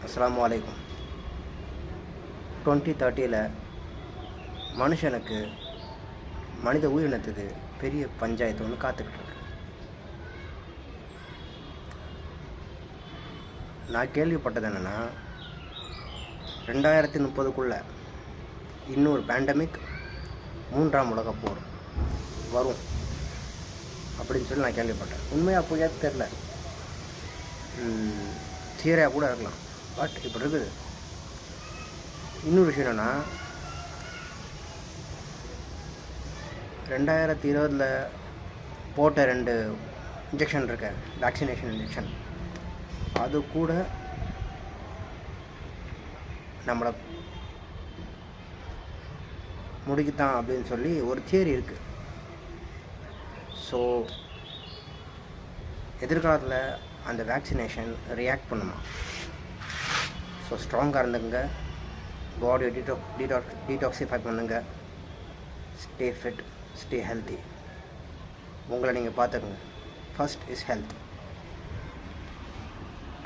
அஸ்ஸலாமு அலைக்கும். 2030 மனுஷனுக்கு மனித உயிரினத்துக்கு பெரிய பஞ்சாயத்து ஒன்று காத்துக்கிட்டு இருக்கு. நான் கேள்விப்பட்டது என்னென்னா 2030க்குள்ளே இன்னொரு பேண்டமிக், 3ஆம் உலகப் போர் வரும் அப்படின்னு சொல்லி நான் கேள்விப்பட்டேன். உண்மையாக பொய்யா தெரில, தியரியாக கூட இருக்கலாம். பட் இப்போ இருக்குது. இன்னொரு விஷயம் என்னென்னா 2020 போட்ட 2 இன்ஜெக்ஷன் இருக்க, வேக்சினேஷன் இன்ஜெக்ஷன், அது கூட நம்மளை முடிக்குத்தான் அப்படின்னு சொல்லி ஒரு தியரி இருக்குது. ஸோ எதிர்காலத்தில் அந்த வேக்சினேஷன் ரியாக்ட் பண்ணுமா? ஸோ ஸ்ட்ராங்காக இருந்துங்க, பாடியை டீடாக்ஸிஃபை பண்ணுங்க, ஸ்டே ஃபிட், ஸ்டே ஹெல்த்தி. உங்களை நீங்கள் பார்த்துக்குங்க. First is health.